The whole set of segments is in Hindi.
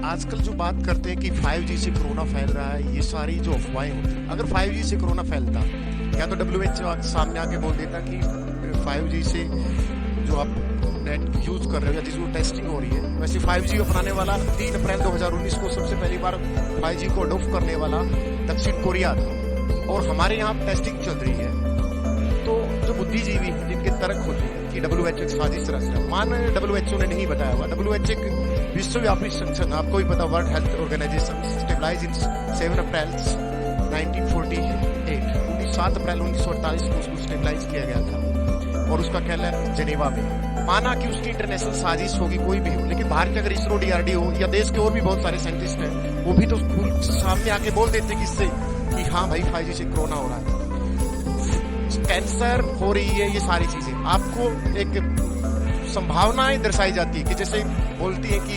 आजकल जो बात करते हैं कि 5G से कोरोना फैल रहा है, ये सारी जो अफवाहें होती हैं, अगर 5G से कोरोना फैलता या तो WHO सामने आके बोल देता कि 5G से जो आप नेट यूज कर रहे हो या जिसको टेस्टिंग हो रही है, वैसे 5G अपनाने वाला 3 अप्रैल 2019 को सबसे पहली बार 5G को अडॉप्ट करने वाला दक्षिण कोरिया था और हमारे यहाँ टेस्टिंग चल रही है। तो जो बुद्धिजीवी हैं जिनके तर्क होते हैं कि WHO एक साजिश रच रहा है, मान WHO ने नहीं बताया हुआ। WHO एक विश्वव्यापी संगठन, आपको भी पता, वर्ल्ड हेल्थ ऑर्गेनाइजेशन स्टेबलाइज इन 7 अप्रैल 1948, 7 अप्रैल 1948 को उसको स्टेबलाइज किया गया था और उसका कहना है जेनेवा में। माना कि उसकी इंटरनेशनल साजिश होगी, कोई भी हो, लेकिन बाहर के अगर इसरो, DRDO या देश के और भी बहुत सारे साइंटिस्ट हैं, वो भी तो सामने आके बोल देते किससे कि हाँ भाई 5G से कोरोना हो रहा है, कैंसर हो रही है, ये सारी चीजें आपको एक संभावनाएं दर्शाई जाती है कि जैसे बोलती है कि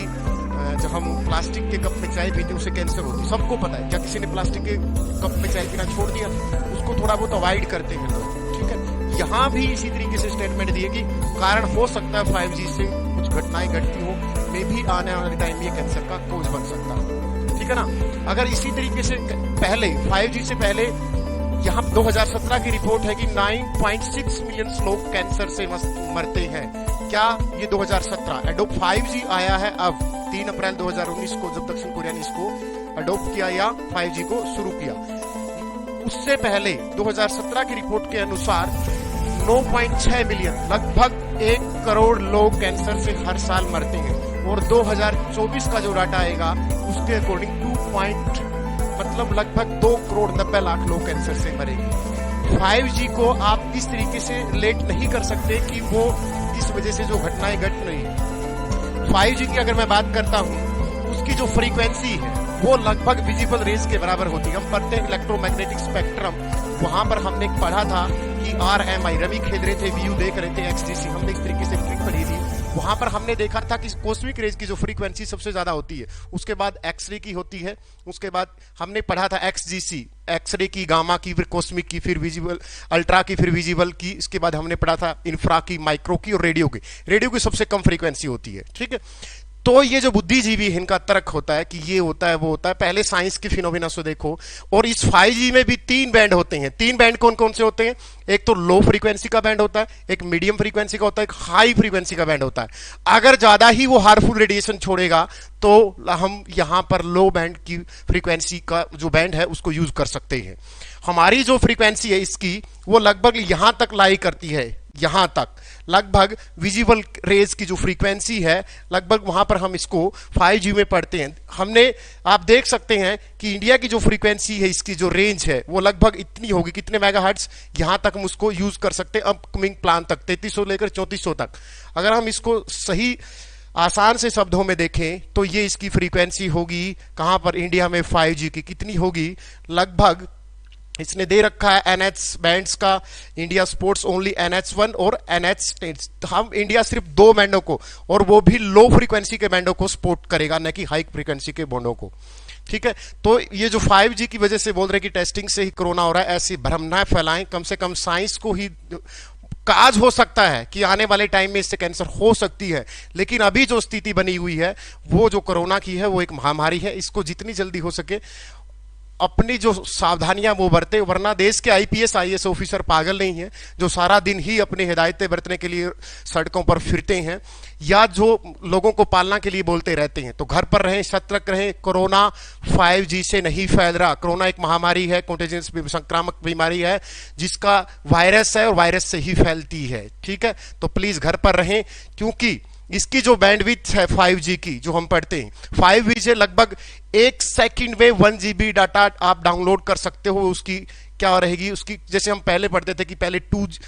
जब हम प्लास्टिक के कप में चाय पीते उससे कैंसर होती है, सबको पता है। क्या किसी ने प्लास्टिक के कप में चाय पीना छोड़ दिया? उसको थोड़ा बहुत अवॉइड करते हैं लोग, ठीक है। यहाँ भी इसी तरीके से स्टेटमेंट दिए कि कारण हो सकता है 5G से कुछ घटनाएं घटती हो, मे भी आने वाले टाइम में कैंसर का कोज बन सकता है, ठीक है ना। अगर इसी तरीके से पहले 5G से पहले यहाँ 2017 की रिपोर्ट है कि 9.6 मिलियन लोग कैंसर से मरते हैं। क्या ये 2017 एडोप्ट 5G आया है अब 3 अप्रैल 2019 को, जब दक्षिण कोरिया ने इसको अडॉप्ट किया या 5G को शुरू किया। उससे पहले 2017 की रिपोर्ट के अनुसार 9.6 मिलियन, लगभग 1 करोड़ लोग कैंसर से हर साल मरते हैं और 2024 का जो डाटा आएगा उसके अकॉर्डिंग मतलब लगभग 2 करोड़ 90 लाख लोग कैंसर से मरेंगे। 5G को आप इस तरीके से रिलेट नहीं कर सकते कि वो इस वजह से जो घटनाएं घट रही है। 5G की अगर मैं बात करता हूं, उसकी जो फ्रीक्वेंसी है वो लगभग विजिबल रेज के बराबर होती है। हम पढ़ते हैं इलेक्ट्रोमैग्नेटिक स्पेक्ट्रम, वहां पर हमने पढ़ा था कि RMI, रवि खेल रहे थे, व्यू देख रहे थे, XDC, हमने इस तरीके से ट्रिक पढ़ी थी। वहां पर हमने देखा था कि कॉस्मिक रेज की जो फ्रीक्वेंसी सबसे ज्यादा होती है, उसके बाद एक्सरे की होती है, उसके बाद हमने पढ़ा था XGC, एक्सरे की, गामा की, फिर कॉस्मिक की, फिर विजिबल, अल्ट्रा की, फिर विजिबल की, इसके बाद हमने पढ़ा था इंफ्रा की, माइक्रो की और रेडियो की। रेडियो की सबसे कम फ्रीक्वेंसी होती है, ठीक है। तो ये जो बुद्धिजीवी है, इनका तर्क होता है कि ये होता है, वो होता है। पहले साइंस के फिनोमिना से देखो, और इस 5G में भी 3 बैंड होते हैं। 3 बैंड कौन कौन से होते हैं? एक तो लो फ्रीक्वेंसी का बैंड होता है, एक मीडियम फ्रीक्वेंसी का होता है, एक हाई फ्रीक्वेंसी का बैंड होता है। अगर ज्यादा ही वो हार्मफुल रेडिएशन छोड़ेगा तो हम यहां पर लो बैंड की फ्रीक्वेंसी का जो बैंड है उसको यूज कर सकते हैं। हमारी जो फ्रीक्वेंसी है इसकी, वो लगभग यहां तक लाई करती है, यहां तक लगभग विजिबल रेज की जो फ्रीक्वेंसी है, लगभग वहां पर हम इसको 5G में पढ़ते हैं। हमने, आप देख सकते हैं कि इंडिया की जो फ्रीक्वेंसी है, इसकी जो रेंज है वो लगभग इतनी होगी, कितने मेगाहर्ट्ज, यहां तक हम उसको यूज कर सकते हैं अपकमिंग प्लान तक, 3300 लेकर 3400 तक। अगर हम इसको सही आसान से शब्दों में देखें तो ये इसकी फ्रीक्वेंसी होगी कहां पर, इंडिया में 5G की कितनी होगी, लगभग इसने दे रखा है NH बैंड्स का, इंडिया स्पोर्ट्स ओनली NH1 और NH10। हम इंडिया सिर्फ 2 बैंडों को, और वो भी लो फ्रीक्वेंसी के बैंडों को सपोर्ट करेगा, न कि हाई फ्रीक्वेंसी के बैंडों को, ठीक है। तो ये जो 5G की वजह से बोल रहे कि टेस्टिंग से ही कोरोना हो रहा है, ऐसी भ्रम न फैलाएं। कम से कम साइंस को ही काज हो सकता है कि आने वाले टाइम में इससे कैंसर हो सकती है, लेकिन अभी जो स्थिति बनी हुई है वो जो कोरोना की है वो एक महामारी है। इसको जितनी जल्दी हो सके अपनी जो सावधानियां वो बरते, वरना देश के IPS IAS ऑफिसर पागल नहीं है जो सारा दिन ही अपनी हिदायतें बरतने के लिए सड़कों पर फिरते हैं या जो लोगों को पालना के लिए बोलते रहते हैं। तो घर पर रहें, सतर्क रहें। कोरोना 5G से नहीं फैल रहा। कोरोना एक महामारी है, कॉन्टेजियस संक्रामक बीमारी है जिसका वायरस है और वायरस से ही फैलती है, ठीक है। तो प्लीज घर पर रहें, क्योंकि इसकी जो बैंडविड्थ है 5G की जो हम पढ़ते हैं, 5G से लगभग 1 सेकंड में 1 GB डाटा आप डाउनलोड कर सकते हो। उसकी क्या रहेगी, उसकी जैसे हम पहले पढ़ते थे कि पहले 2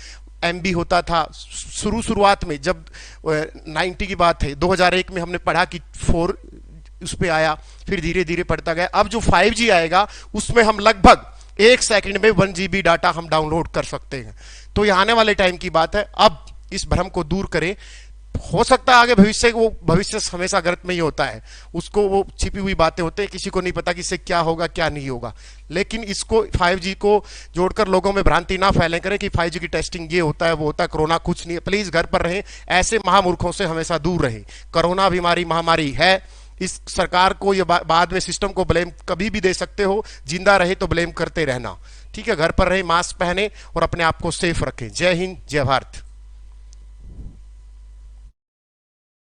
MB होता था शुरुआत में, जब 90 की बात है, 2001 में हमने पढ़ा कि 4 उस पर आया, फिर धीरे धीरे पढ़ता गया। अब जो 5G आएगा उसमें हम लगभग 1 सेकंड में 1 GB डाटा हम डाउनलोड कर सकते हैं। तो ये आने वाले टाइम की बात है। अब इस भ्रम को दूर करें। हो सकता है आगे भविष्य, वो भविष्य हमेशा गलत में ही होता है, उसको वो छिपी हुई बातें होते हैं, किसी को नहीं पता कि इससे क्या होगा क्या नहीं होगा। लेकिन इसको 5G को जोड़कर लोगों में भ्रांति ना फैलें करें कि 5G की टेस्टिंग ये होता है वो होता है, कोरोना कुछ नहीं है। प्लीज घर पर रहें, ऐसे महामूर्खों से हमेशा दूर रहें। कोरोना बीमारी महामारी है, इस सरकार को या बाद में सिस्टम को ब्लेम कभी भी दे सकते हो, जिंदा रहे तो ब्लेम करते रहना। ठीक है, घर पर रहे, मास्क पहने और अपने आप को सेफ रखें। जय हिंद, जय भारत।